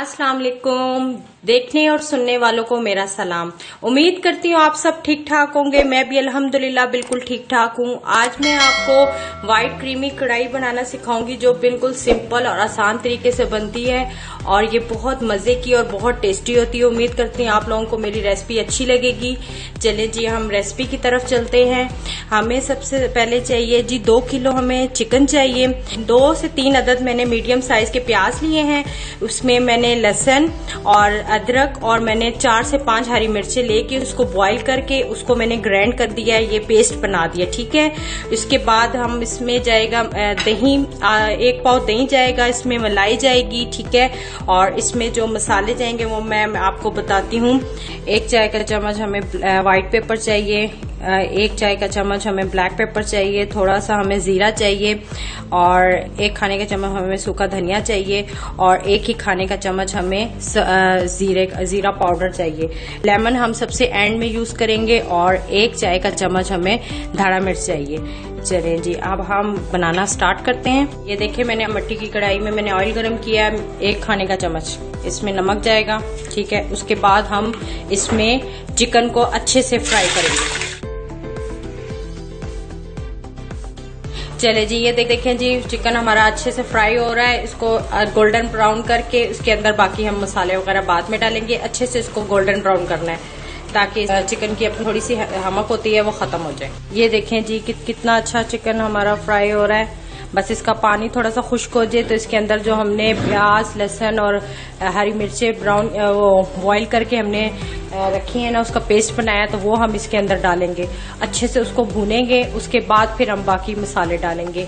अस्सलाम वालेकुम। देखने और सुनने वालों को मेरा सलाम। उम्मीद करती हूँ आप सब ठीक ठाक होंगे। मैं भी अल्हम्दुलिल्लाह बिल्कुल ठीक ठाक हूँ। आज मैं आपको वाइट क्रीमी कढ़ाई बनाना सिखाऊंगी जो बिल्कुल सिंपल और आसान तरीके से बनती है और ये बहुत मजे की और बहुत टेस्टी होती है। उम्मीद करती हूँ आप लोगों को मेरी रेसिपी अच्छी लगेगी। चले जी हम रेसिपी की तरफ चलते हैं। हमें सबसे पहले चाहिए जी 2 किलो हमें चिकन चाहिए। 2 से 3 अदद मैंने मीडियम साइज के प्याज लिए हैं। उसमें मैंने लहसुन और अदरक और मैंने 4 से 5 हरी मिर्चें लेके उसको बॉईल करके उसको मैंने ग्राइंड कर दिया है। ये पेस्ट बना दिया, ठीक है। इसके बाद हम इसमें जाएगा दही, 1 पाव दही जाएगा, इसमें मलाई जाएगी, ठीक है। और इसमें जो मसाले जाएंगे वो मैं आपको बताती हूँ। 1 चाय का चम्मच हमें व्हाइट पेपर चाहिए, 1 चाय का चम्मच हमें ब्लैक पेपर चाहिए, थोड़ा सा हमें जीरा चाहिए और 1 खाने का चम्मच हमें सूखा धनिया चाहिए और 1 ही खाने का चम्मच हमें जीरा पाउडर चाहिए। लेमन हम सबसे एंड में यूज करेंगे और 1 चाय का चम्मच हमें धाड़ा मिर्च चाहिए। चलिए जी अब हम बनाना स्टार्ट करते हैं। ये देखिए मैंने मट्टी की कढ़ाई में मैंने ऑयल गरम किया है 1 खाने का चम्मच। इसमें नमक जाएगा, ठीक है। उसके बाद हम इसमें चिकन को अच्छे से फ्राई करेंगे। चले जी ये देखें जी चिकन हमारा अच्छे से फ्राई हो रहा है। इसको गोल्डन ब्राउन करके उसके अंदर बाकी हम मसाले वगैरह बाद में डालेंगे। अच्छे से इसको गोल्डन ब्राउन करना है ताकि चिकन की अपनी थोड़ी सी हमक होती है वो खत्म हो जाए। ये देखें जी कितना अच्छा चिकन हमारा फ्राई हो रहा है। बस इसका पानी थोड़ा सा खुश्क हो जाए तो इसके अंदर जो हमने प्याज लहसुन और हरी मिर्चें ब्राउन बॉईल करके हमने रखी है ना, उसका पेस्ट बनाया तो वो हम इसके अंदर डालेंगे। अच्छे से उसको भूनेंगे, उसके बाद फिर हम बाकी मसाले डालेंगे।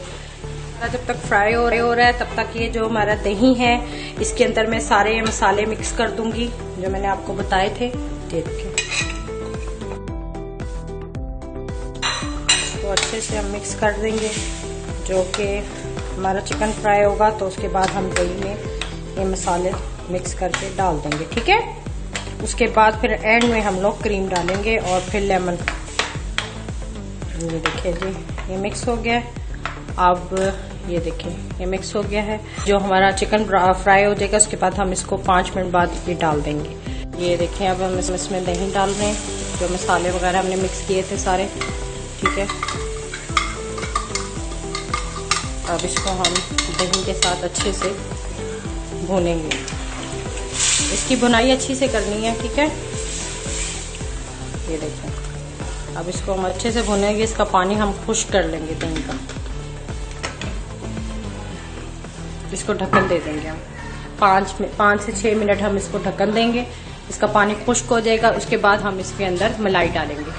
जब तक फ्राई हो रहा है तब तक ये जो हमारा दही है इसके अंदर मैं सारे मसाले मिक्स कर दूंगी जो मैंने आपको बताए थे। देखिए इसको अच्छे से हम मिक्स कर देंगे। जो कि हमारा चिकन फ्राई होगा तो उसके बाद हम दही में ये मसाले मिक्स करके डाल देंगे, ठीक है। उसके बाद फिर एंड में हम लोग क्रीम डालेंगे और फिर लेमन। ये देखिए जी ये मिक्स हो गया है। अब ये देखिए ये मिक्स हो गया है। जो हमारा चिकन फ्राई हो जाएगा उसके बाद हम इसको 5 मिनट बाद ये डाल देंगे। ये देखिए अब हम इसमें दही डाल रहे हैं, जो मसाले वगैरह हमने मिक्स किए थे सारे, ठीक है। अब इसको हम दही के साथ अच्छे से भूनेंगे। इसकी भुनाई अच्छी से करनी है, ठीक है। ये देखिए अब इसको हम अच्छे से भुनेंगे। इसका पानी हम खुश्क कर लेंगे दही का। इसको ढक्कन दे देंगे हम 5 से 6 मिनट हम इसको ढक्कन देंगे। इसका पानी खुश्क हो जाएगा। उसके बाद हम इसके अंदर मलाई डालेंगे।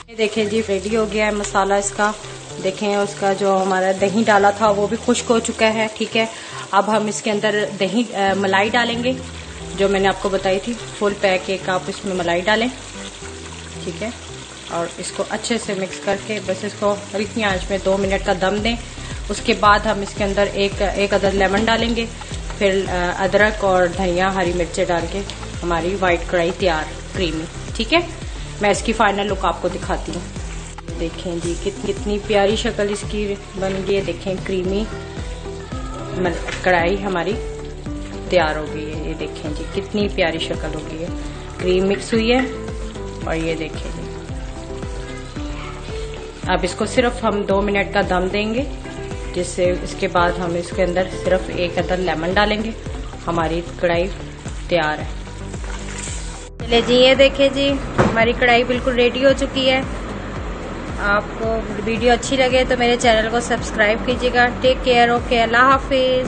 ये देखें जी रेडी हो गया है मसाला इसका। देखें उसका जो हमारा दही डाला था वो भी खुश्क हो चुका है, ठीक है। अब हम इसके अंदर मलाई डालेंगे जो मैंने आपको बताई थी। फुल पैक 1 कप इसमें मलाई डालें, ठीक है। और इसको अच्छे से मिक्स करके बस इसको हल्की आंच में 2 मिनट का दम दें। उसके बाद हम इसके अंदर एक अदद लेमन डालेंगे। फिर अदरक और धनिया हरी मिर्चें डाल के हमारी वाइट कढ़ाई तैयार क्रीमी, ठीक है। मैं इसकी फाइनल लुक आपको दिखाती हूँ। देखें जी कितनी प्यारी शक्ल इसकी बन गई है। देखें क्रीमी कढ़ाई हमारी तैयार हो गई है। ये देखें जी कितनी प्यारी शक्ल हो गई है, क्रीम मिक्स हुई है। और ये देखें जी अब इसको सिर्फ हम 2 मिनट का दम देंगे, जिससे इसके बाद हम इसके अंदर सिर्फ 1 अदद लेमन डालेंगे। हमारी कढ़ाई तैयार है। चलिए जी ये देखें जी हमारी कढ़ाई बिल्कुल रेडी हो चुकी है। आपको वीडियो अच्छी लगे तो मेरे चैनल को सब्सक्राइब कीजिएगा। टेक केयर, ओके, अल्लाह हाफिज।